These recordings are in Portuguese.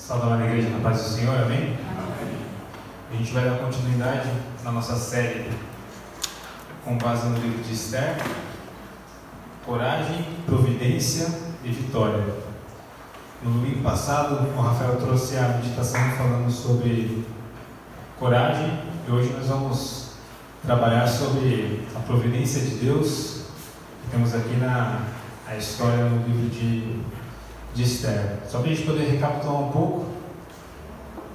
Saudar a igreja na paz do Senhor, amém? A gente vai dar continuidade na nossa série com base no livro de Esther, Coragem, Providência e Vitória. No domingo passado, o Rafael trouxe a meditação falando sobre coragem e hoje nós vamos trabalhar sobre a providência de Deus que temos aqui na história no livro de Esther. Só para a gente poder recapitular um pouco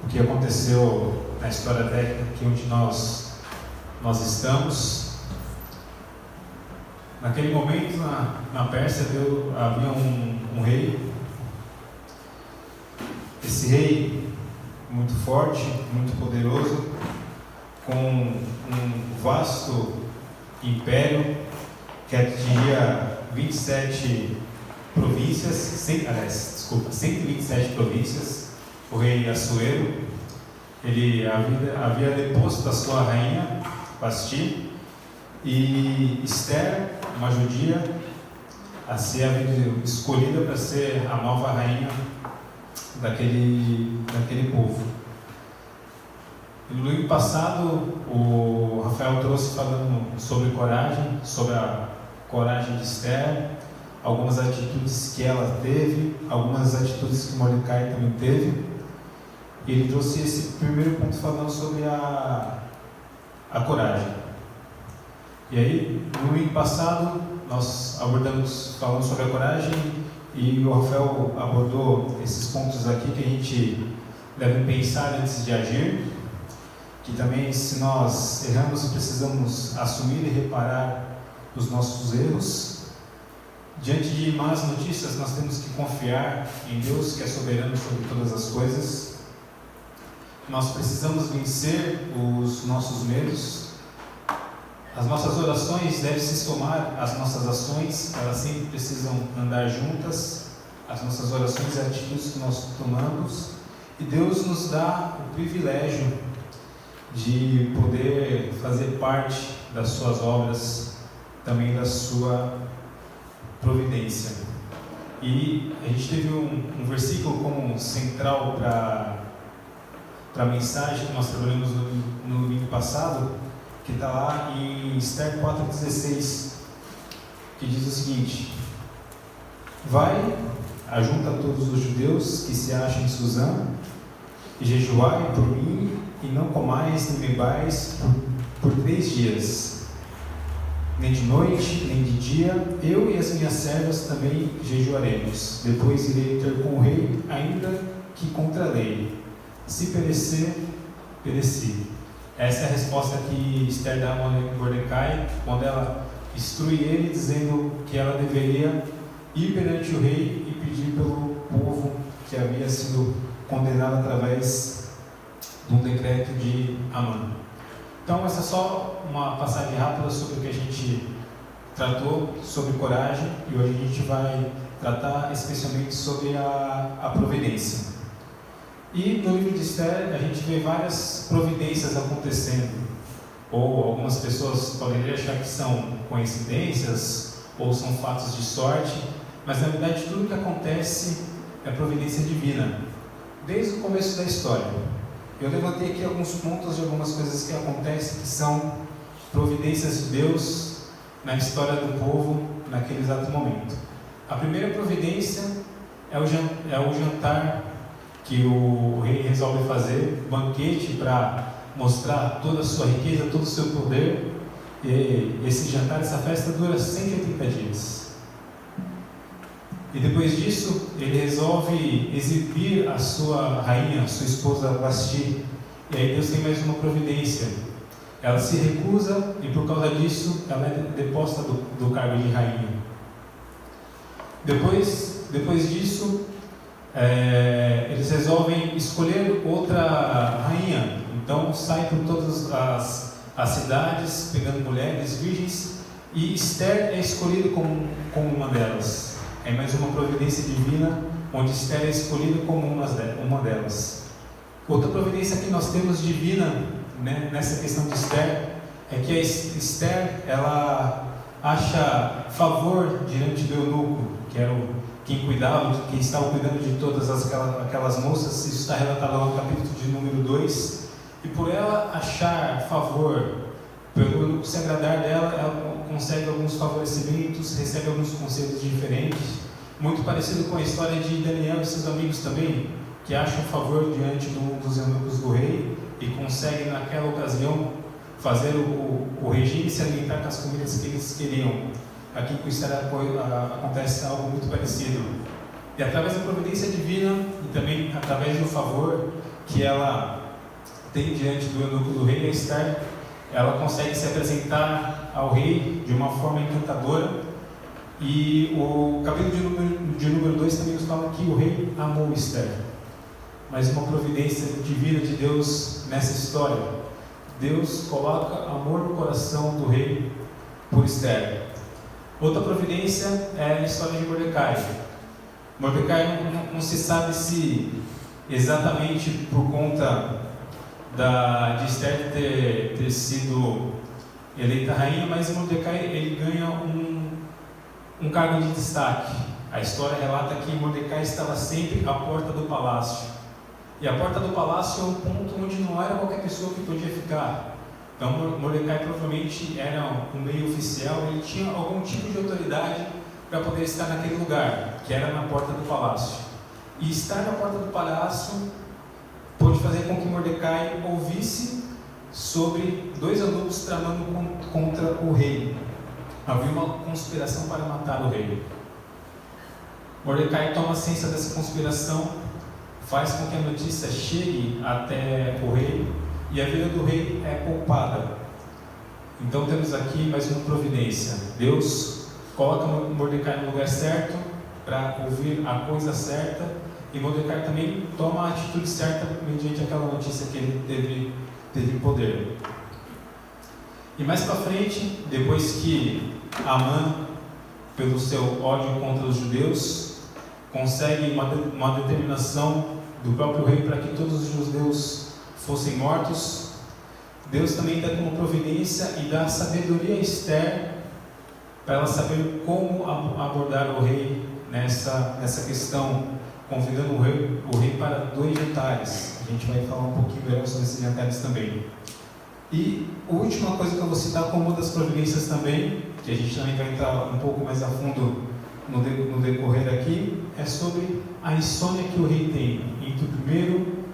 o que aconteceu na história técnica aqui onde nós estamos. Naquele momento, na Pérsia, havia um rei. Esse rei, muito forte, muito poderoso, com um vasto império que atingia 27 províncias, 127 províncias. O rei Assuero, ele havia deposto a sua rainha, Vasti, e Esther, uma judia, a ser escolhida para ser a nova rainha daquele povo. No domingo passado, o Rafael trouxe falando sobre coragem, sobre a coragem de Esther, algumas atitudes que ela teve, algumas atitudes que Mordecai também teve. E ele trouxe esse primeiro ponto falando sobre a coragem. E aí, no domingo passado, nós abordamos falando sobre a coragem e o Rafael abordou esses pontos aqui que a gente deve pensar antes de agir, que também, se nós erramos, precisamos assumir e reparar os nossos erros. Diante de más notícias, nós temos que confiar em Deus, que é soberano sobre todas as coisas. Nós precisamos vencer os nossos medos. As nossas orações devem se somar às nossas ações, elas sempre precisam andar juntas, as nossas orações e atitudes que nós tomamos. E Deus nos dá o privilégio de poder fazer parte das suas obras, também da sua providência. E a gente teve um versículo como central para a mensagem que nós trabalhamos no domingo passado, que está lá em Esther 4,16, que diz o seguinte: vai, ajunta todos os judeus que se acham em Suzã, e jejuai por mim, e não comais nem bebais por 3 dias, nem de noite, nem de dia, eu e as minhas servas também jejuaremos. Depois irei ter com o rei, ainda que contra a lei. Se perecer, pereci. Essa é a resposta que Esther dá a Mordecai, quando ela instrui ele, dizendo que ela deveria ir perante o rei e pedir pelo povo que havia sido condenado através de um decreto de Amã. Então, essa é só uma passagem rápida sobre o que a gente tratou sobre coragem, e hoje a gente vai tratar especialmente sobre a providência. E no livro de Esther a gente vê várias providências acontecendo, ou algumas pessoas poderiam achar que são coincidências ou são fatos de sorte, mas na verdade tudo que acontece é providência divina, desde o começo da história. Eu levantei aqui alguns pontos de algumas coisas que acontecem que são providências de Deus na história do povo naquele exato momento. A primeira providência é o jantar que o rei resolve fazer, banquete para mostrar toda a sua riqueza, todo o seu poder. E esse jantar, essa festa dura 180 dias. E depois disso, ele resolve exibir a sua rainha, a sua esposa Vasti. E aí Deus tem mais uma providência. Ela se recusa e por causa disso, ela é deposta do cargo de rainha. Depois disso, eles resolvem escolher outra rainha. Então sai por todas as cidades, pegando mulheres virgens, e Esther é escolhida como uma delas. É mais uma providência divina, onde Esther é escolhida como uma delas. Outra providência que nós temos divina, né, nessa questão de Esther, é que a Esther, ela acha favor diante do eunuco, que era quem estava cuidando de todas aquelas moças. Isso está relatado lá no capítulo de número 2. E por ela achar favor, pelo se agradar dela, ela consegue alguns favorecimentos, recebe alguns conselhos diferentes, muito parecido com a história de Daniel e seus amigos também, que acham favor diante dos eunucos do rei e conseguem naquela ocasião fazer o regime se alimentar com as comidas que eles queriam. Aqui com Esther acontece algo muito parecido. E através da providência divina e também através do favor que ela tem diante do eunuco do rei, a Esther, ela consegue se apresentar ao rei de uma forma encantadora. E o capítulo de número 2 também nos fala que o rei amou Esther. Mas uma providência divina de Deus nessa história. Deus coloca amor no coração do rei por Esther. Outra providência é a história de Mordecai. Mordecai não se sabe se exatamente por conta de Esther ter sido eleita rainha, mas Mordecai ele ganha um cargo de destaque. A história relata que Mordecai estava sempre à porta do palácio. E a porta do palácio é um ponto onde não era qualquer pessoa que podia ficar. Então Mordecai provavelmente era um meio oficial, ele tinha algum tipo de autoridade para poder estar naquele lugar, que era na porta do palácio. E estar na porta do palácio pôde fazer com que Mordecai ouvisse sobre 2 eunucos tramando contra o rei. Havia uma conspiração para matar o rei. Mordecai toma ciência dessa conspiração, faz com que a notícia chegue até o rei, e a vida do rei é poupada. Então temos aqui mais uma providência. Deus coloca Mordecai no lugar certo para ouvir a coisa certa, e Mordecai também toma a atitude certa mediante aquela notícia que ele teve poder. E mais para frente, depois que Amã, pelo seu ódio contra os judeus, consegue uma determinação do próprio rei para que todos os judeus fossem mortos, Deus também dá como providência e dá sabedoria a Esther para ela saber como abordar o rei nessa questão, convidando o rei para 2 jantares. A gente vai falar um pouquinho melhor sobre esses jantares também. E a última coisa que eu vou citar como uma das providências também, que a gente também vai entrar um pouco mais a fundo no decorrer aqui, é sobre a insônia que o rei tem entre o primeiro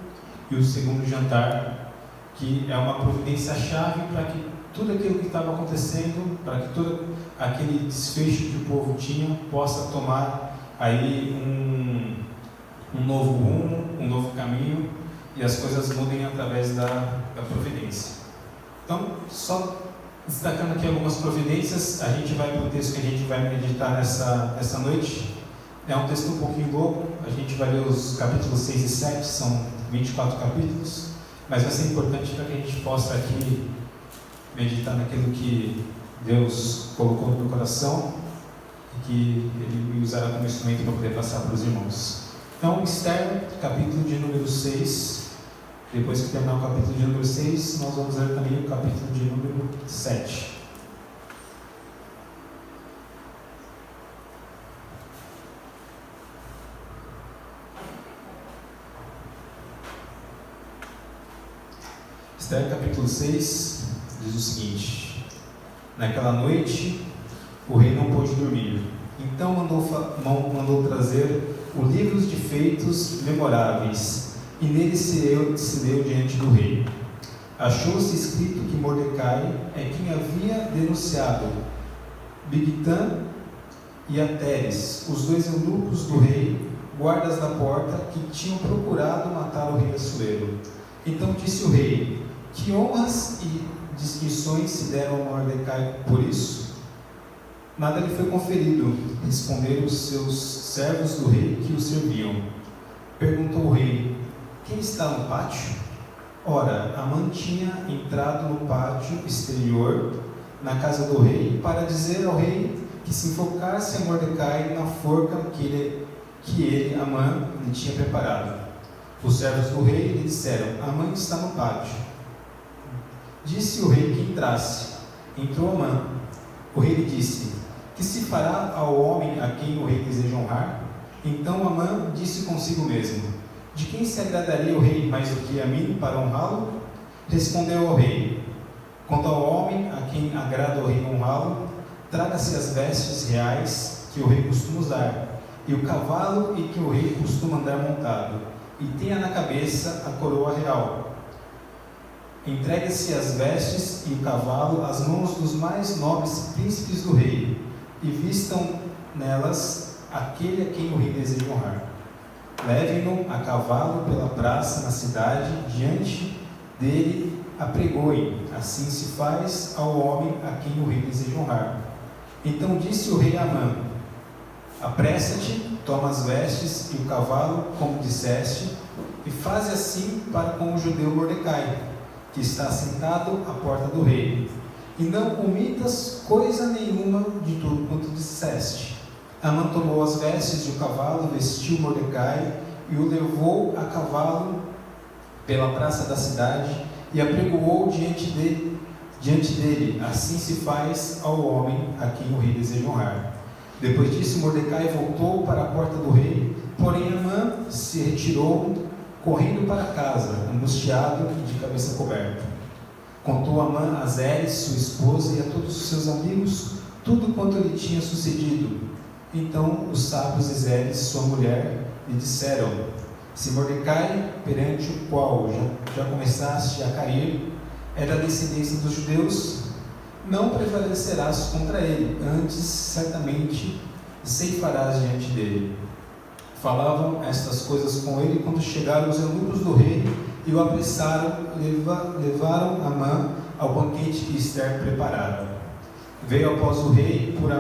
e o segundo jantar, que é uma providência chave para que tudo aquilo que estava acontecendo, para que todo aquele desfecho que o povo tinha possa tomar aí um novo rumo, um novo caminho, e as coisas mudem através da providência. Então, só destacando aqui algumas providências, a gente vai para o texto que a gente vai meditar nessa noite. É um texto um pouquinho longo, a gente vai ler os capítulos 6 e 7, são 24 capítulos, mas vai ser importante para que a gente possa aqui meditar naquilo que Deus colocou no meu coração e que Ele me usará como instrumento para poder passar para os irmãos. Então, Esther, capítulo de número 6. Depois que terminar o capítulo de número 6, nós vamos ler também o capítulo de número 7. Esther, capítulo 6, diz o seguinte: Naquela noite, o rei não pôde dormir. Então mandou trazer o livro de feitos memoráveis, e nele se leu diante do rei. Achou-se escrito que Mordecai é quem havia denunciado Bigtã e Ateres, os 2 eunucos do rei, guardas da porta, que tinham procurado matar o rei Assuero. Então disse o rei: Que honras e distinções se deram a Mordecai por isso? Nada lhe foi conferido, responderam os seus servos do rei que o serviam. Perguntou o rei: Quem está no pátio? Ora, Amã tinha entrado no pátio exterior, na casa do rei, para dizer ao rei que se enfocasse a Mordecai na forca que ele, Amã, lhe tinha preparado. Os servos do rei lhe disseram: Amã está no pátio. Disse o rei que entrasse. Entrou Amã. O rei lhe disse: Que se fará ao homem a quem o rei deseja honrar? Então Amã disse consigo mesmo: de quem se agradaria o rei mais do que a mim para honrá-lo? Respondeu ao rei: quanto ao homem a quem agrada o rei honrá-lo, traga-se as vestes reais que o rei costuma usar, e o cavalo em que o rei costuma andar montado, e tenha na cabeça a coroa real. Entregue-se as vestes e o cavalo às mãos dos mais nobres príncipes do rei, e vistam nelas aquele a quem o rei deseja honrar. Levem-no a cavalo pela praça na cidade, diante dele apregoem. Assim se faz ao homem a quem o rei deseja honrar. Então disse o rei a Amã: apressa-te, toma as vestes e o cavalo, como disseste, e faze assim para com o judeu Mordecai, que está sentado à porta do rei. E não omitas coisa nenhuma de tudo quanto disseste. Amã tomou as vestes e o cavalo, vestiu Mordecai e o levou a cavalo pela praça da cidade e apregoou diante dele. Assim se faz ao homem a quem o rei deseja honrar. Depois disso, Mordecai voltou para a porta do rei, porém Amã se retirou, correndo para casa, angustiado e de cabeça coberta. Contou Amã a Zeres, sua esposa, e a todos os seus amigos tudo quanto lhe tinha sucedido. Então os sábios de Zeres, sua mulher, lhe disseram: se Mordecai, perante o qual já começaste a cair, é da descendência dos judeus, não prevalecerás contra ele, antes certamente ceifarás diante dele. Falavam estas coisas com ele quando chegaram os eunucos do rei e o apressaram, levaram Amã ao banquete que Ester preparara. Veio após o rei com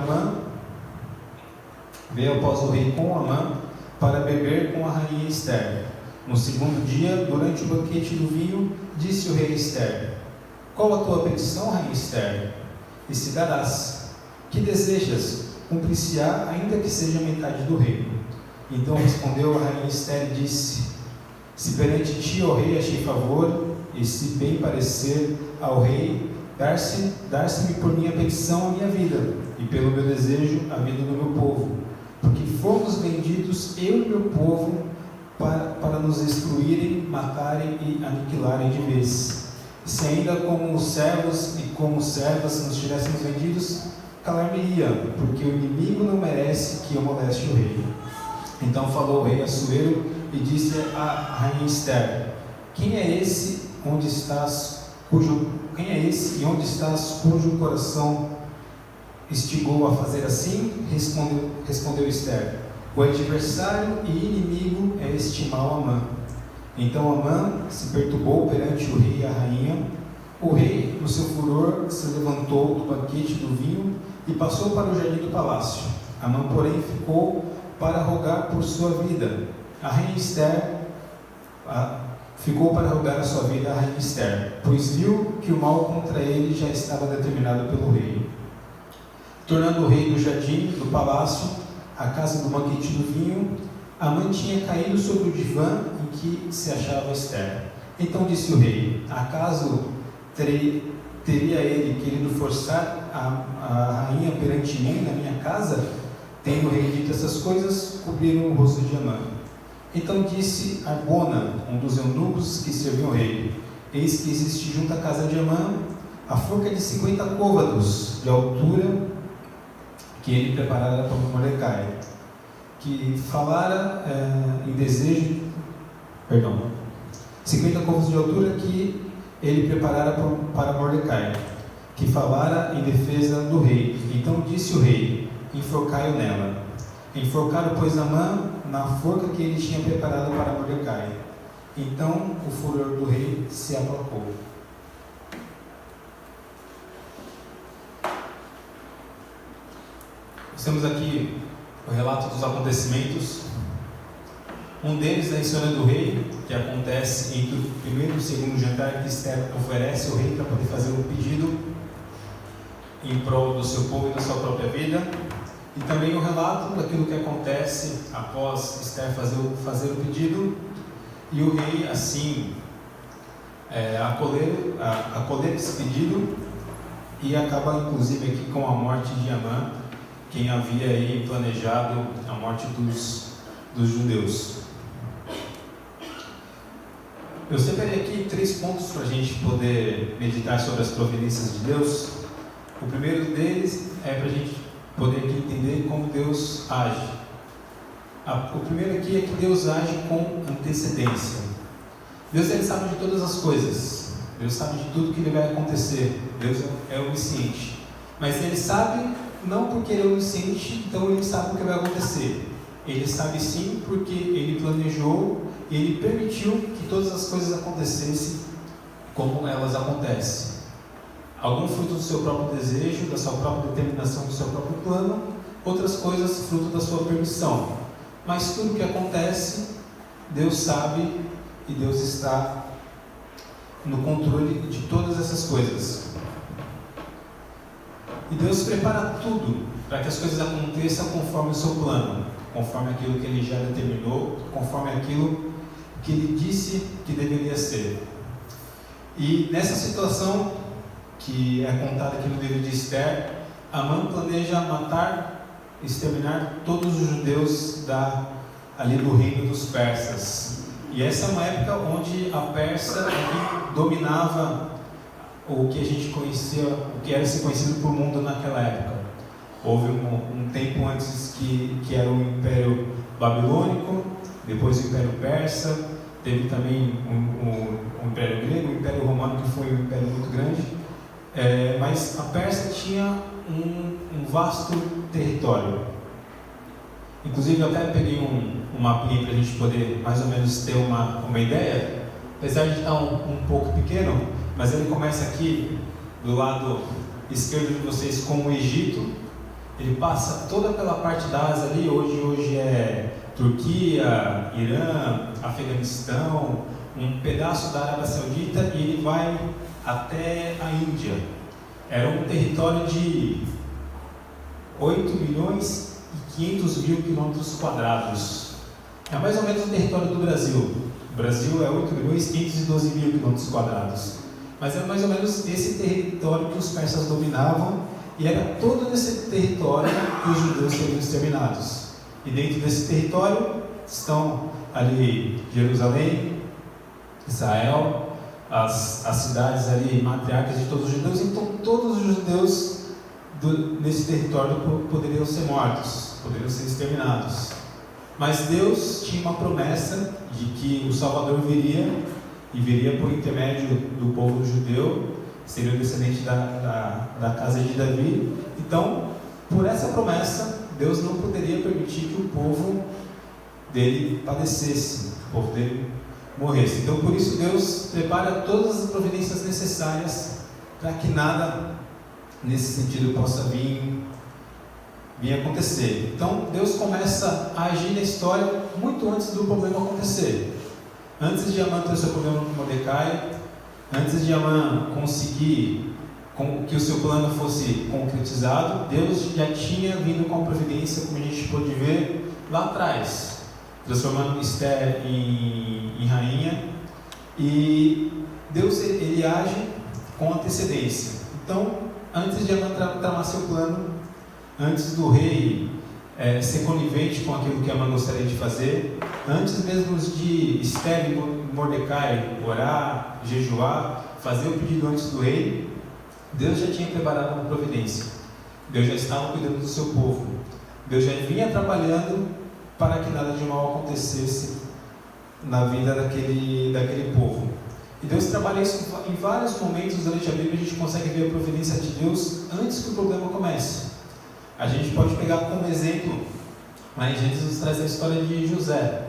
Amã para beber com a rainha Ester. No segundo dia, durante o banquete do vinho, disse o rei a Ester: qual a tua petição, rainha Ester? E se darás. Que desejas? Cumprir-se-á, ainda que seja metade do reino. Então respondeu a rainha Ester e disse: se perante ti, ó rei, achei favor, e se bem parecer ao rei, dar-se-me por minha petição a minha vida, e pelo meu desejo a vida do meu povo, porque fomos vendidos, eu e meu povo, para nos destruírem, matarem e aniquilarem de vez. Se ainda como servos e como servas nos tivéssemos vendidos, calar-me-ia, porque o inimigo não merece que eu moleste o rei. Então falou o rei Assuero e disse à rainha Ester: quem é esse e onde estás cujo coração instigou a fazer assim? Respondeu Ester: o adversário e inimigo é este mau Amã. Então Amã se perturbou perante o rei e a rainha. O rei, no seu furor, se levantou do banquete do vinho e passou para o jardim do palácio. Amã, porém, ficou para rogar por sua vida. A rainha Ester ficou para rogar a sua vida a rainha Ester, pois viu que o mal contra ele já estava determinado pelo rei. Tornando o rei do jardim do palácio à casa do banquete do vinho, Amã tinha caído sobre o divã em que se achava Ester. Então disse o rei: acaso teria ele querido forçar a rainha perante mim na minha casa? Tendo o rei dito essas coisas, cobriram o rosto de Amã. Então disse Arbona, um dos eunucos que serviam o rei: eis que existe junto à casa de Amã a forca de 50 côvados de altura que ele preparara para Mordecai, que falara 50 côvados de altura que ele preparara para Mordecai, que falara em defesa do rei. Então disse o rei: enforcai-o nela. Enforcaram, pois, Amã na forca que ele tinha preparado para Mordecai. Então o furor do rei se aplacou. Nós temos aqui o relato dos acontecimentos. Um deles é a história do rei, que acontece entre o primeiro e o segundo jantar que Ester oferece ao rei para poder fazer um pedido em prol do seu povo e da sua própria vida. E também o relato daquilo que acontece após Ester fazer o pedido e o rei assim acolher esse pedido, e acaba inclusive aqui com a morte de Amã, quem havia aí planejado a morte dos judeus. Eu separei aqui 3 pontos para a gente poder meditar sobre as providências de Deus. O primeiro deles é para a gente poder aqui entender como Deus age. O primeiro aqui é que Deus age com antecedência. Deus, ele sabe de todas as coisas. Deus sabe de tudo que vai acontecer. Deus é onisciente. Mas ele sabe, não porque ele é onisciente, então ele sabe o que vai acontecer. Ele sabe sim porque ele planejou e ele permitiu que todas as coisas acontecessem como elas acontecem. Algum fruto do seu próprio desejo, da sua própria determinação, do seu próprio plano, outras coisas fruto da sua permissão. Mas tudo que acontece, Deus sabe e Deus está no controle de todas essas coisas. E Deus prepara tudo para que as coisas aconteçam conforme o seu plano, conforme aquilo que Ele já determinou, conforme aquilo que Ele disse que deveria ser. E nessa situação que é contada aqui no livro de Esther, Amã planeja matar, exterminar todos os judeus ali do reino dos persas. E essa é uma época onde a Pérsia dominava o que a gente conhecia, o que era se conhecido por mundo naquela época. Houve um tempo antes que era o Império Babilônico, depois o Império Persa, teve também o Império Grego, o Império Romano, que foi um império muito grande. Mas a Pérsia tinha um vasto território. Inclusive eu até peguei um mapinha para a gente poder mais ou menos ter uma ideia, apesar de estar um pouco pequeno, mas ele começa aqui do lado esquerdo de vocês com o Egito, ele passa toda aquela parte da Ásia ali, hoje é Turquia, Irã, Afeganistão, um pedaço da Arábia Saudita, e ele vai até a Índia. Era um território de 8.500.000 quilômetros quadrados. É mais ou menos o território do Brasil. O Brasil é 8.512.000 quilômetros quadrados. Mas é mais ou menos esse território que os persas dominavam, e era todo nesse território que os judeus seriam exterminados. E dentro desse território estão ali Jerusalém, Israel, as cidades ali matriarcas de todos os judeus. Então todos os judeus nesse território poderiam ser mortos, poderiam ser exterminados. Mas Deus tinha uma promessa de que o Salvador viria, e viria por intermédio do povo judeu, seria o descendente da casa de Davi. Então, por essa promessa, Deus não poderia permitir que o povo dele padecesse, o povo dele morresse. Então, por isso, Deus prepara todas as providências necessárias para que nada nesse sentido possa vir acontecer. Então, Deus começa a agir na história muito antes do problema acontecer. Antes de Amã ter o seu problema com Mordecai, antes de Amã conseguir que o seu plano fosse concretizado, Deus já tinha vindo com a providência, como a gente pôde ver lá atrás, transformando Esther em rainha. E Deus, ele age com antecedência. Então, antes de Amã tramar seu plano, antes do rei ser conivente com aquilo que Amã gostaria de fazer, antes mesmo de Esther e Mordecai orar, jejuar, fazer o pedido antes do rei, Deus já tinha preparado uma providência. Deus já estava cuidando do seu povo. Deus já vinha trabalhando para que nada de mal acontecesse na vida daquele povo. E Deus trabalha isso em vários momentos durante a Bíblia. A gente consegue ver a providência de Deus antes que o problema comece. A gente pode pegar como exemplo, lá em Gênesis nos traz a história de José,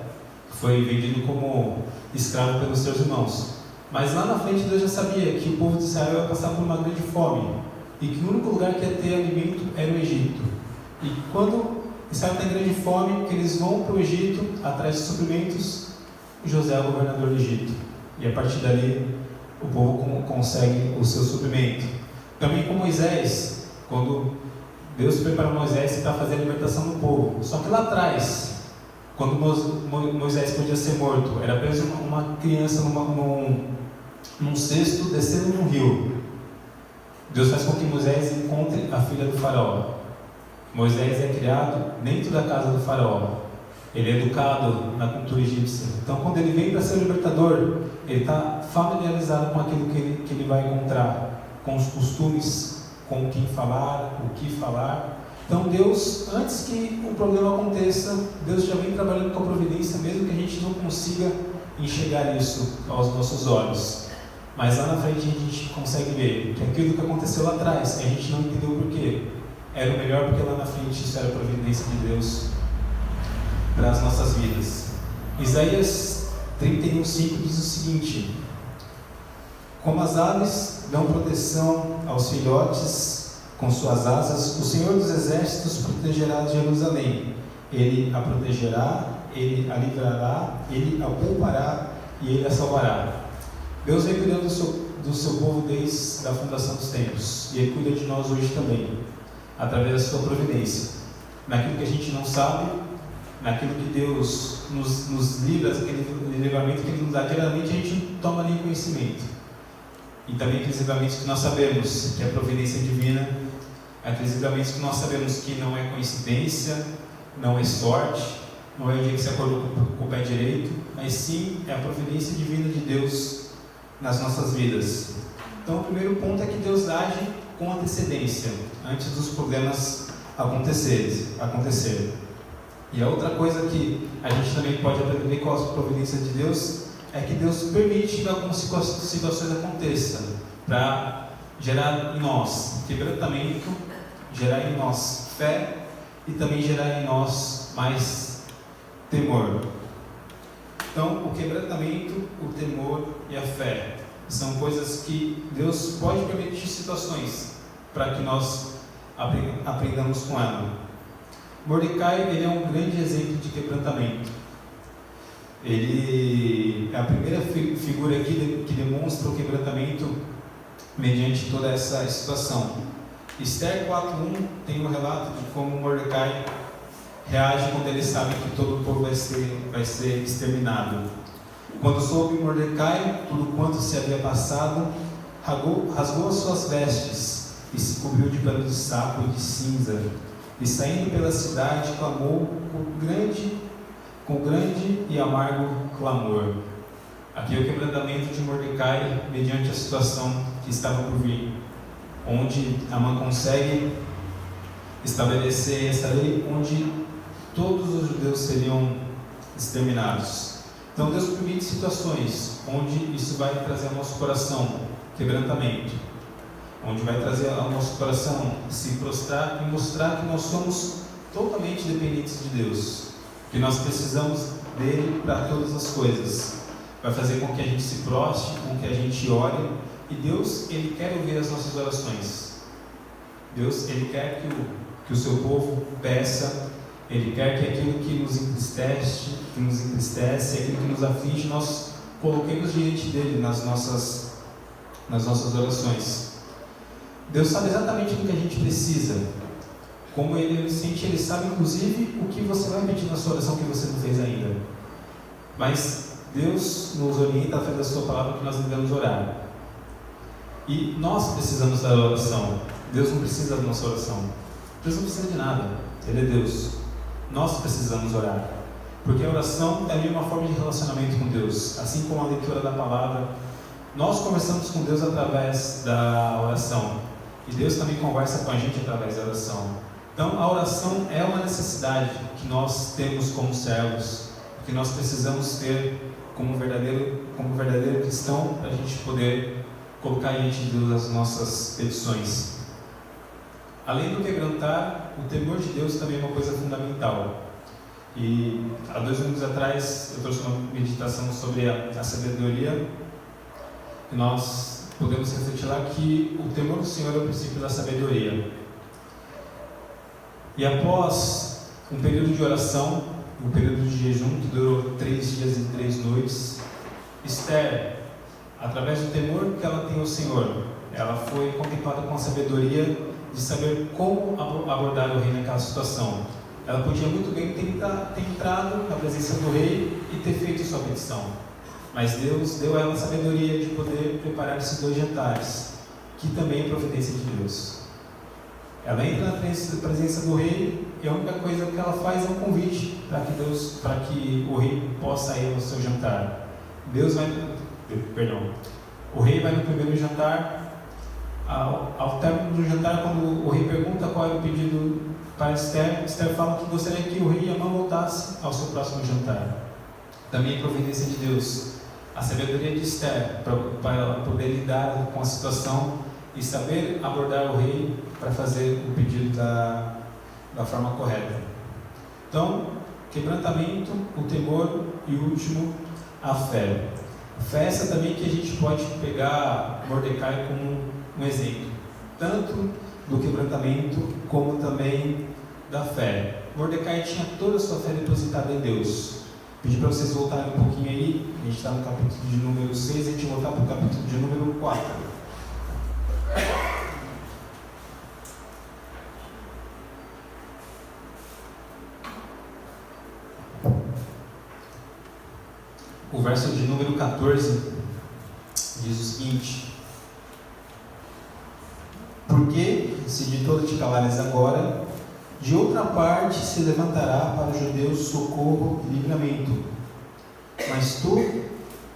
que foi vendido como escravo pelos seus irmãos. Mas lá na frente Deus já sabia que o povo de Israel ia passar por uma grande fome, e que o único lugar que ia ter alimento era o Egito. E quando Israel tem grande fome, que eles vão para o Egito atrás de suprimentos, José é o governador do Egito. E a partir dali o povo consegue o seu suprimento. Também com Moisés, quando Deus preparou Moisés para fazer a libertação do povo. Só que lá atrás, quando Moisés podia ser morto, era preso uma criança num cesto descendo num rio. Deus faz com que Moisés encontre a filha do faraó. Moisés é criado dentro da casa do faraó. ele é educado na cultura egípcia. Então, quando ele vem para ser libertador, ele está familiarizado com aquilo que ele vai encontrar, com os costumes, com quem falar, o que falar. Então, Deus, antes que o problema aconteça, Deus já vem trabalhando com a providência, mesmo que a gente não consiga enxergar isso aos nossos olhos. Mas lá na frente a gente consegue ver que aquilo que aconteceu lá atrás, a gente não entendeu o porquê, era o melhor, porque lá na frente isso era a providência de Deus para as nossas vidas. Isaías 31:5 diz o seguinte: como as aves dão proteção aos filhotes com suas asas, o Senhor dos Exércitos protegerá Jerusalém. Ele a protegerá, Ele a livrará, Ele a poupará e Ele a salvará. Deus vem cuidando do seu povo desde a fundação dos tempos, e Ele cuida de nós hoje também, através da sua providência. Naquilo que a gente não sabe, naquilo que Deus nos livra, aquele livramento que Ele nos dá diariamente, a gente toma nem conhecimento. E também aqueles livramentos que nós sabemos que é a providência divina, aqueles livramentos que nós sabemos que não é coincidência, não é sorte, não é o dia que você acordou com o pé direito, mas sim é a providência divina de Deus nas nossas vidas. Então, o primeiro ponto é que Deus age com antecedência, antes dos problemas acontecerem. E a outra coisa que a gente também pode aprender com a providência de Deus é que Deus permite que algumas situações aconteçam para gerar em nós quebrantamento, gerar em nós fé e também gerar em nós mais temor. Então, o quebrantamento, o temor e a fé são coisas que Deus pode permitir situações para que nós aprendamos com ela. Mordecai, ele é um grande exemplo de quebrantamento. Ele é a primeira figura aqui que demonstra o quebrantamento mediante toda essa situação. Esther 4:1 tem um relato de como Mordecai reage quando ele sabe que todo o povo vai ser exterminado. Quando soube Mordecai tudo quanto se havia passado, rasgou as suas vestes e se cobriu de pano de saco e de cinza, e saindo pela cidade clamou com grande e amargo clamor. Aqui é o quebrantamento de Mordecai mediante a situação que estava por vir, onde Amã consegue estabelecer essa lei onde todos os judeus seriam exterminados. Então Deus permite situações onde isso vai trazer ao nosso coração quebrantamento, onde vai trazer ao nosso coração se prostrar e mostrar que nós somos totalmente dependentes de Deus, que nós precisamos dele para todas as coisas. Vai fazer com que a gente se prostre, com que a gente ore, e Deus, Ele quer ouvir as nossas orações. Deus, Ele quer que o seu povo peça, Ele quer que aquilo que nos entristece, aquilo que nos aflige, nós coloquemos diante dele nas nossas orações. Deus sabe exatamente o que a gente precisa. Como Ele sente, Ele sabe inclusive o que você vai pedir na sua oração que você não fez ainda. Mas Deus nos orienta através da sua palavra que nós devemos orar. E nós precisamos da oração. Deus não precisa da nossa oração. Deus não precisa de nada. Ele é Deus. Nós precisamos orar. Porque a oração é uma forma de relacionamento com Deus. Assim como a leitura da palavra, nós conversamos com Deus através da oração. E Deus também conversa com a gente através da oração. Então a oração é uma necessidade que nós temos como servos, que nós precisamos ter como verdadeiro cristão, para a gente poder colocar diante de Deus as nossas petições. Além do quebrantar, o temor de Deus também é uma coisa fundamental. E há 2 domingos atrás eu trouxe uma meditação sobre a sabedoria, e nós podemos refletir lá que o temor do Senhor é o princípio da sabedoria. E após um período de oração, um período de jejum que durou 3 dias e 3 noites, Esther, através do temor que ela tem ao Senhor, ela foi contemplada com a sabedoria de saber como abordar o rei naquela situação. Ela podia muito bem ter entrado na presença do rei e ter feito sua petição, mas Deus deu a ela a sabedoria de poder preparar esses 2 jantares, que também é providência de Deus. Ela entra na presença do rei e a única coisa que ela faz é um convite para que o rei possa ir ao seu jantar. O rei vai no primeiro jantar. Ao término do jantar, quando o rei pergunta qual era o pedido para Esther, Esther fala que gostaria que o rei Amã voltasse ao seu próximo jantar. Também a providência de Deus, a sabedoria de Esther para poder lidar com a situação e saber abordar o rei para fazer o pedido da forma correta. Então, quebrantamento, o temor e o último, a fé. A fé é essa também que a gente pode pegar Mordecai como um exemplo, tanto do quebrantamento como também da fé. Mordecai tinha toda a sua fé depositada em Deus. Pedi para vocês voltarem um pouquinho aí, a gente está no capítulo de número 6, a gente vai voltar para o capítulo de número 4. O verso de número 14 diz o seguinte: porque, se de todo te calares agora, de outra parte se levantará para os judeus socorro e livramento. Mas tu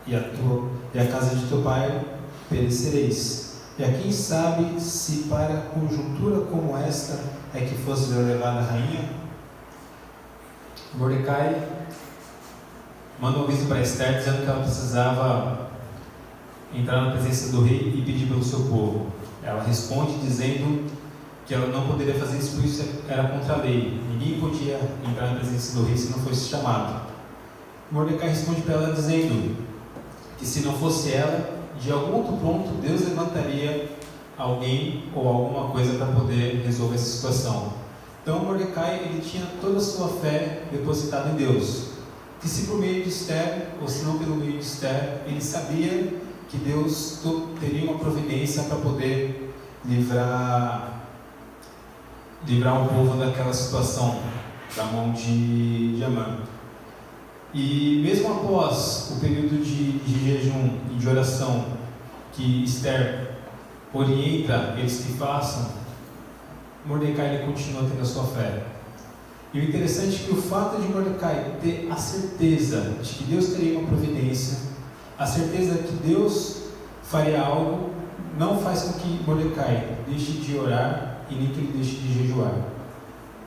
e a casa de teu pai perecereis. E a quem sabe se para conjuntura como esta é que fosse levada a rainha? Mordecai manda um aviso para Esther dizendo que ela precisava entrar na presença do rei e pedir pelo seu povo. Ela responde dizendo que ela não poderia fazer isso, porque isso era contra a lei. Ninguém podia entrar na presença do rei se não fosse chamado. Mordecai responde para ela dizendo que se não fosse ela, de algum outro ponto, Deus levantaria alguém ou alguma coisa para poder resolver essa situação. Então Mordecai, ele tinha toda a sua fé depositada em Deus, que se por meio de Esther, ou se não pelo meio de Esther, ele sabia que Deus teria uma providência para poder livrar o povo daquela situação, da mão de Amã. E mesmo após o período de jejum e de oração que Esther orienta eles que façam, Mordecai ele continua tendo a sua fé. E o interessante é que o fato de Mordecai ter a certeza de que Deus teria uma providência, a certeza que Deus faria algo, não faz com que Mordecai deixe de orar e nem que ele deixe de jejuar.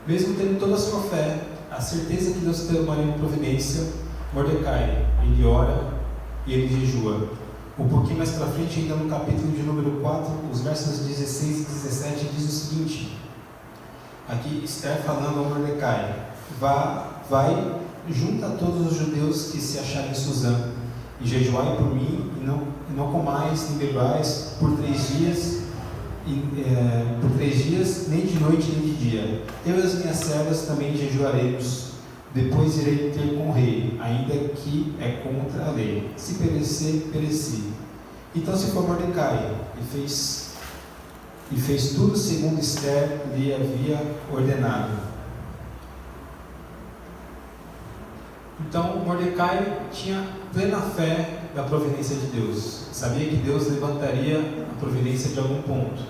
Mesmo tendo toda a sua fé, a certeza que Deus tomaria uma providência, Mordecai, ele ora e ele jejua. Um pouquinho mais para frente, ainda no capítulo de número 4, os versos 16 e 17, diz o seguinte: aqui Esther falando a Mordecai: vai, junta todos os judeus que se acharem em Suzã, e jejuai por mim, e não comais nem bebais por 3 dias, nem de noite nem de dia. Eu e as minhas servas também jejuaremos. Depois irei ter com o rei, ainda que é contra a lei. Se perecer, pereci. Então se for Mordecai, e fez tudo segundo Esther lhe havia ordenado. Então Mordecai tinha plena fé da providência de Deus. Sabia que Deus levantaria a providência de algum ponto.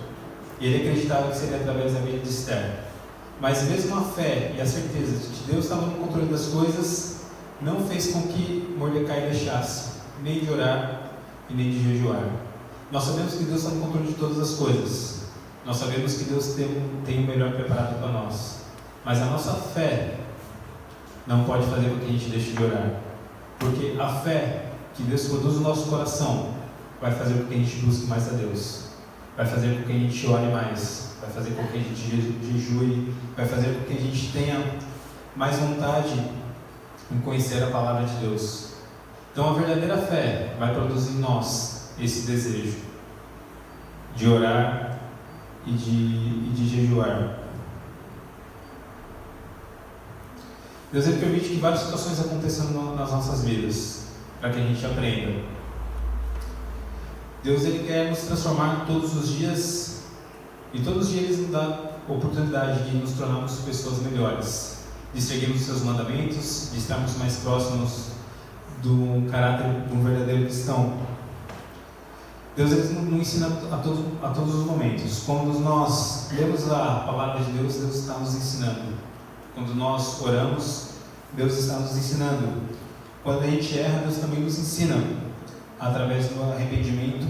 E ele acreditava que seria através da vida de Esther. Mas mesmo a fé e a certeza de que Deus estava no controle das coisas, não fez com que Mordecai deixasse nem de orar e nem de jejuar. Nós sabemos que Deus está no controle de todas as coisas. Nós sabemos que Deus tem o melhor preparado para nós. Mas a nossa fé não pode fazer com que a gente deixe de orar. Porque a fé que Deus produz no nosso coração vai fazer com que a gente busque mais a Deus. Vai fazer com que a gente ore mais. Vai fazer com que a gente jejue. Vai fazer com que a gente tenha mais vontade em conhecer a palavra de Deus. Então a verdadeira fé vai produzir em nós esse desejo de orar e de jejuar. Deus ele permite que várias situações aconteçam nas nossas vidas, para que a gente aprenda. Deus ele quer nos transformar todos os dias, e todos os dias ele nos dá a oportunidade de nos tornarmos pessoas melhores, de seguirmos os seus mandamentos, de estarmos mais próximos do caráter de um verdadeiro cristão. Deus ele nos ensina a todos os momentos. Quando nós lemos a palavra de Deus, Deus está nos ensinando. Quando nós oramos, Deus está nos ensinando. Quando a gente erra, Deus também nos ensina, através do arrependimento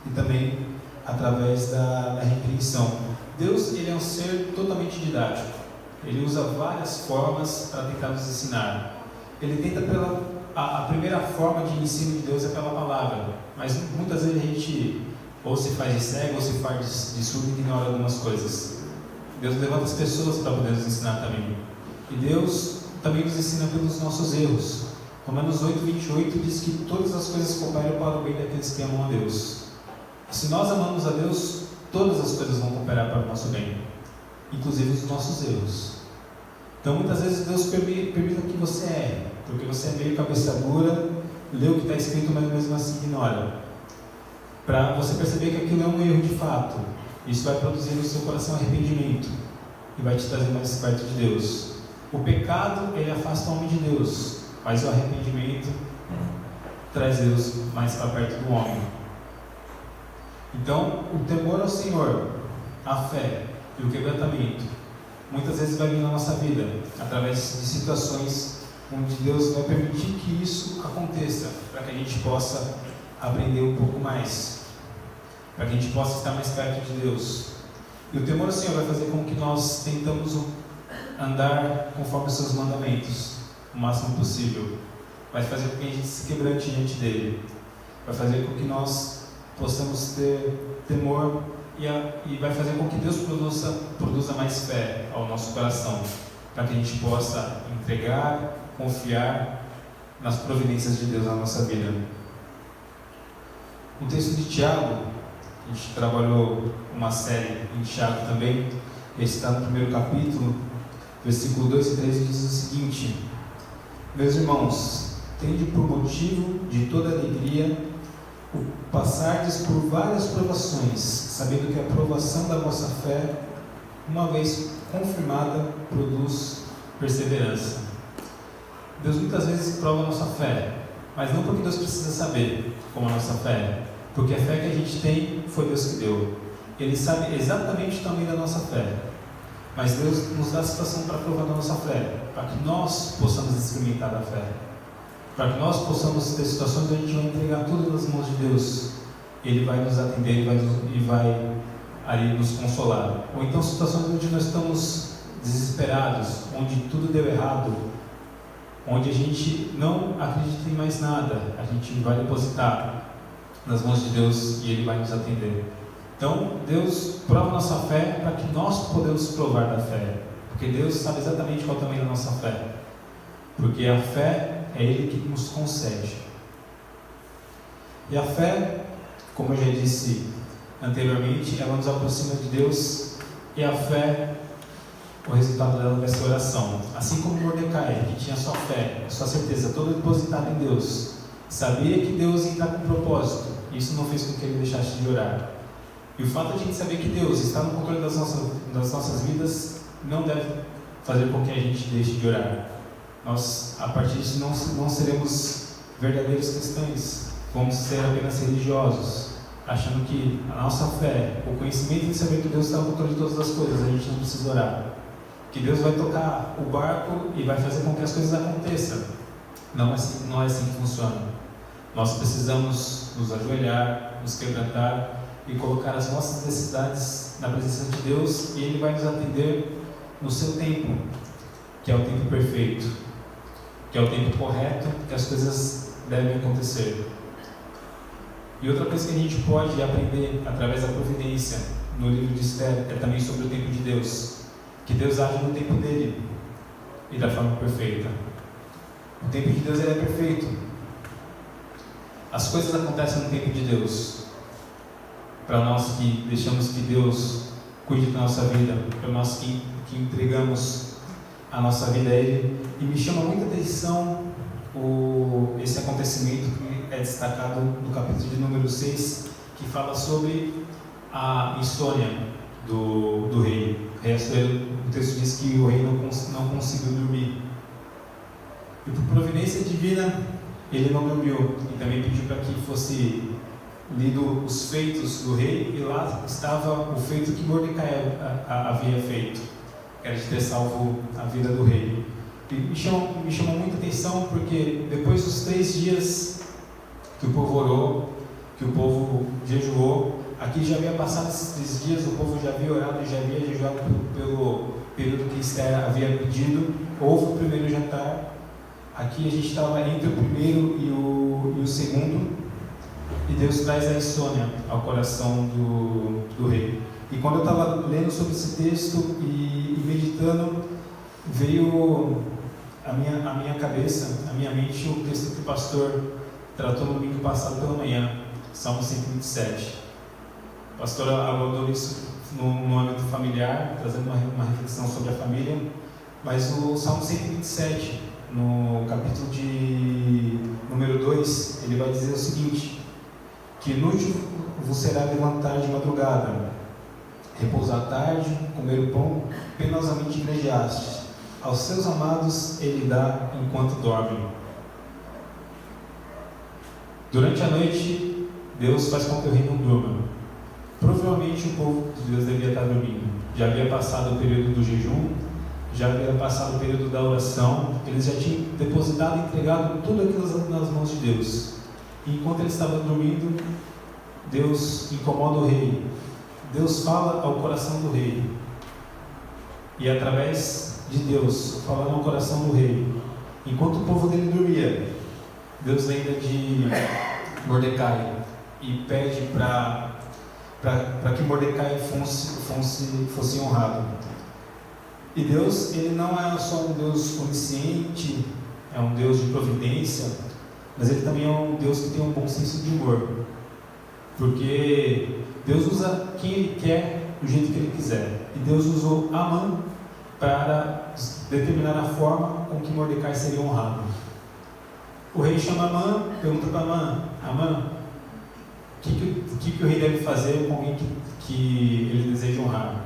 e também através da repreensão. Deus, ele é um ser totalmente didático. Ele usa várias formas para tentar nos ensinar. Ele tenta a primeira forma de ensino de Deus é pela palavra, mas muitas vezes a gente ou se faz de cego ou se faz de surdo e ignora algumas coisas. Deus levanta as pessoas para poder nos ensinar também. E Deus também nos ensina pelos nossos erros. Romanos 8:28 diz que todas as coisas cooperam para o bem daqueles que amam a Deus. Se nós amamos a Deus, todas as coisas vão cooperar para o nosso bem, inclusive os nossos erros. Então muitas vezes Deus permite que você erre, porque você é meio cabeça dura, lê o que está escrito, mas mesmo assim ignora, para você perceber que aquilo é um erro de fato. Isso vai produzir no seu coração arrependimento e vai te trazer mais perto de Deus. O pecado, ele afasta o homem de Deus, mas o arrependimento traz Deus mais para perto do homem. Então, o temor ao Senhor, a fé e o quebrantamento, muitas vezes vai vir na nossa vida, através de situações onde Deus vai permitir que isso aconteça, para que a gente possa aprender um pouco mais, para que a gente possa estar mais perto de Deus. E o temor ao Senhor vai fazer com que nós tentamos andar conforme os seus mandamentos, o máximo possível. Vai fazer com que a gente se quebrante diante dele. Vai fazer com que nós possamos ter temor e vai fazer com que Deus produza mais fé ao nosso coração, para que a gente possa entregar, confiar nas providências de Deus na nossa vida. O texto de Tiago, a gente trabalhou uma série em Tiago também, esse está no primeiro capítulo, versículo 2 e 3, diz o seguinte: meus irmãos, tende por motivo de toda alegria o passardes por várias provações, sabendo que a provação da vossa fé, uma vez confirmada, produz perseverança. Deus muitas vezes prova a nossa fé, mas não porque Deus precisa saber como a nossa fé é, porque a fé que a gente tem foi Deus que deu. Ele sabe exatamente o tamanho da nossa fé, mas Deus nos dá a situação para provar a nossa fé, para que nós possamos experimentar a fé, para que nós possamos ter situações onde a gente vai entregar tudo nas mãos de Deus. Ele vai nos atender e vai ali nos consolar. Ou então situações onde nós estamos desesperados, onde tudo deu errado, onde a gente não acredita em mais nada, a gente vai depositar nas mãos de Deus e Ele vai nos atender. Então Deus prova a nossa fé para que nós podemos provar da fé, porque Deus sabe exatamente qual é o tamanho da nossa fé, porque a fé é Ele que nos concede. E a fé, como eu já disse anteriormente, ela nos aproxima de Deus, e a fé, o resultado dela vai ser oração. Assim como Mordecai, que tinha sua fé, sua certeza toda depositada em Deus, sabia que Deus ia estar com propósito, isso não fez com que ele deixasse de orar. E o fato de a gente saber que Deus está no controle das nossas vidas não deve fazer com que a gente deixe de orar. Nós, a partir disso, não seremos verdadeiros cristãos, vamos ser apenas religiosos, achando que a nossa fé, o conhecimento de saber que Deus está no controle de todas as coisas, a gente não precisa orar, que Deus vai tocar o barco e vai fazer com que as coisas aconteçam. Não é assim que funciona. Nós precisamos nos ajoelhar, nos quebrantar e colocar as nossas necessidades na presença de Deus, e Ele vai nos atender no seu tempo, que é o tempo perfeito, que é o tempo correto, que as coisas devem acontecer. E outra coisa que a gente pode aprender através da providência no livro de Esther é também sobre o tempo de Deus, que Deus age no tempo dele e da forma perfeita. O tempo de Deus, ele é perfeito. As coisas acontecem no tempo de Deus. Para nós que deixamos que Deus cuide da nossa vida, para nós que entregamos a nossa vida a Ele. E me chama muita atenção esse acontecimento que é destacado no capítulo de número 6, que fala sobre a insônia do rei. O texto diz que o rei não conseguiu dormir. E por providência divina, ele não dormiu. E também pediu para que fosse lido os feitos do rei, e lá estava o feito que Mordecai havia feito. era de ter salvo a vida do rei. E me chamou muita atenção porque depois dos 3 dias que o povo orou, que o povo jejuou, aqui já havia passado esses 3 dias, o povo já havia orado e já havia jejuado pelo período que Esther havia pedido. Houve o primeiro jantar, aqui a gente estava entre o primeiro e o segundo, e Deus traz a insônia ao coração do rei. E quando eu estava lendo sobre esse texto e meditando, veio à minha cabeça, à minha mente, o texto que o pastor tratou no domingo passado pela manhã, Salmo 127. O pastor abordou isso no âmbito familiar, trazendo uma reflexão sobre a família, mas o Salmo 127, no capítulo de número 2, ele vai dizer o seguinte: que inútil vos será levantar de madrugada, repousar à tarde, comer o pão penosamente igrejaste. Aos seus amados ele dá enquanto dormem. Durante a noite, Deus faz com que o rei não durma. Provavelmente o povo de Deus devia estar dormindo. Já havia passado o período do jejum, já havia passado o período da oração, eles já tinham depositado e entregado tudo aquilo nas mãos de Deus. E enquanto eles estavam dormindo, Deus incomoda o rei. Deus fala ao coração do rei. E através de Deus falando ao coração do rei, enquanto o povo dele dormia, Deus lembra de Mordecai e pede para que Mordecai fosse honrado. E Deus, ele não é só um Deus onisciente, é um Deus de providência, mas ele também é um Deus que tem um bom senso de humor, porque Deus usa quem ele quer do jeito que ele quiser. E Deus usou Amã para determinar a forma com que Mordecai seria honrado. O rei chama Amã, pergunta para Amã, o que o rei deve fazer com alguém que ele deseja honrar?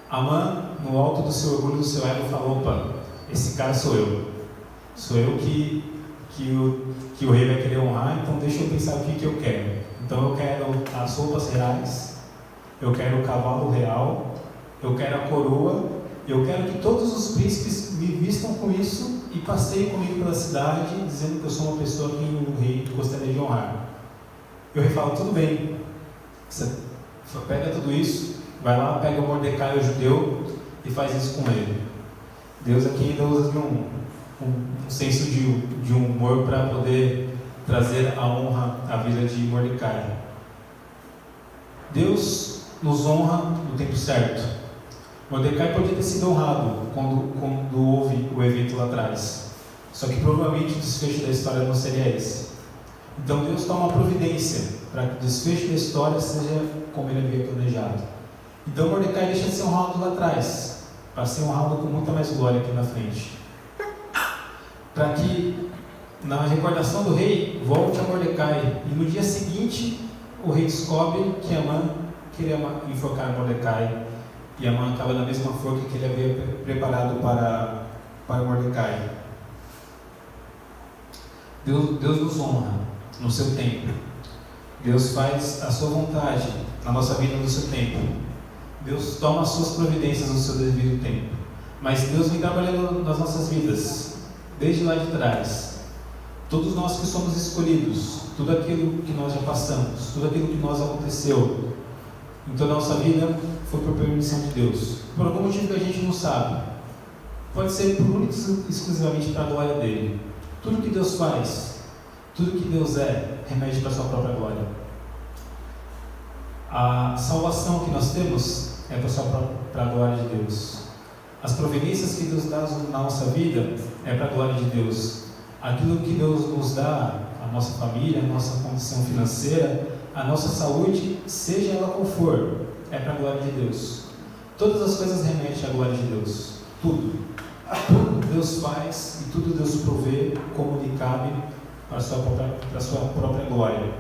Amã, no alto do seu orgulho, do seu ego, falou: opa, esse cara sou eu. Sou eu que o rei vai querer honrar, então deixa eu pensar o que eu quero. Então eu quero as roupas reais, eu quero o cavalo real, eu quero a coroa, eu quero que todos os príncipes me vistam com isso e passeiem comigo pela cidade, dizendo que eu sou uma pessoa que o rei gostaria de honrar. E o rei fala: tudo bem, você pega tudo isso, vai lá, pega o Mordecai, o judeu, e faz isso com ele. Deus aqui ainda usa de um senso de humor para poder trazer a honra à vida de Mordecai. Deus nos honra no tempo certo. Mordecai podia ter sido honrado quando houve o evento lá atrás, só que provavelmente o desfecho da história não seria esse. Então Deus toma uma providência para que o desfecho da história seja como ele havia planejado. Então Mordecai deixa de ser honrado lá atrás, para ser honrado com muita mais glória aqui na frente, para que na recordação do rei volte a Mordecai, e no dia seguinte o rei descobre que Amã queria enforcar Mordecai, e Amã acaba na mesma forca que ele havia preparado para Mordecai. Deus nos honra no seu tempo. Deus faz a sua vontade na nossa vida no seu tempo. Deus toma as suas providências no seu devido tempo. Mas Deus vem trabalhando nas nossas vidas, desde lá de trás. Todos nós que somos escolhidos, tudo aquilo que nós já passamos, tudo aquilo que nós aconteceu em toda a nossa vida foi por permissão de Deus. Por algum motivo que a gente não sabe. Pode ser por único e exclusivamente para a glória dele. Tudo que Deus faz, tudo que Deus remete para a sua própria glória. A salvação que nós temos é para a glória de Deus. As providências que Deus dá na nossa vida é para a glória de Deus. Aquilo que Deus nos dá, a nossa família, a nossa condição financeira, a nossa saúde, seja ela qual for, é para a glória de Deus. Todas as coisas remetem à glória de Deus. Tudo Deus faz e tudo Deus provê como lhe cabe para a sua própria glória.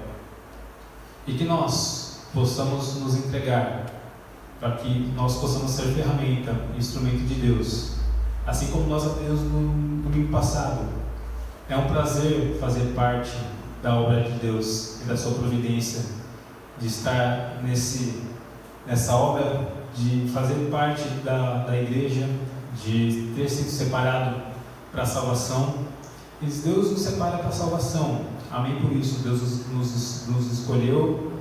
E que nós possamos nos entregar para que nós possamos ser ferramenta, instrumento de Deus, assim como nós aprendemos no domingo passado. É um prazer fazer parte da obra de Deus e da sua providência, de estar nessa obra de fazer parte da igreja, de ter sido separado para a salvação. E Deus nos separa para a salvação. Amém por isso. Deus nos escolheu,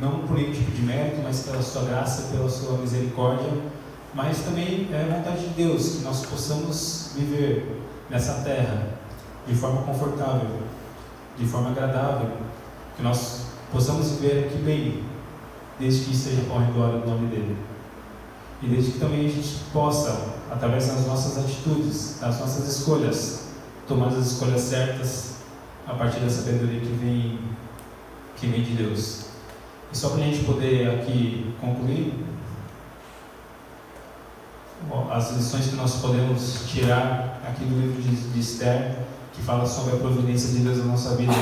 não por nenhum tipo de mérito, mas pela sua graça, pela sua misericórdia. Mas também é vontade de Deus que nós possamos viver nessa terra de forma confortável, de forma agradável, que nós possamos viver aqui bem, desde que seja para a honra e glória do nome dele. E desde que também a gente possa, através das nossas atitudes, das nossas escolhas, tomar as escolhas certas a partir da sabedoria que vem de Deus. E só para a gente poder aqui concluir, as lições que nós podemos tirar aqui do livro de Esther, que fala sobre a providência de Deus na nossa vida.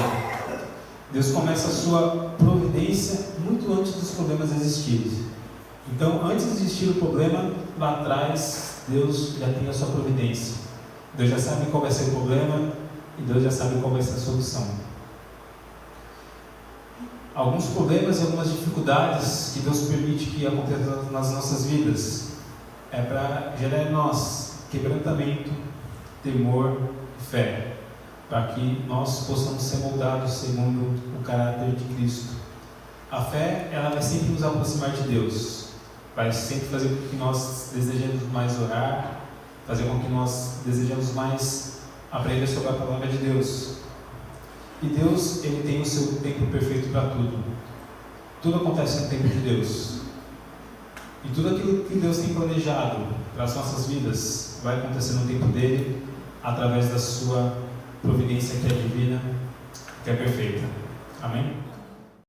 Deus começa a sua providência muito antes dos problemas existirem. Então, antes de existir o problema, lá atrás, Deus já tem a sua providência. Deus já sabe qual vai ser o problema e Deus já sabe qual vai ser a solução. Alguns problemas e algumas dificuldades que Deus permite que aconteçam nas nossas vidas é para gerar em nós quebrantamento, temor e fé, para que nós possamos ser moldados segundo o caráter de Cristo. A fé, ela vai sempre nos aproximar de Deus, vai sempre fazer com que nós desejemos mais orar, fazer com que nós desejemos mais aprender sobre a palavra de Deus. E Deus, ele tem o seu tempo perfeito para tudo. Tudo acontece no tempo de Deus. E tudo aquilo que Deus tem planejado para as nossas vidas vai acontecer no tempo dele, através da sua providência que é divina, que é perfeita. Amém?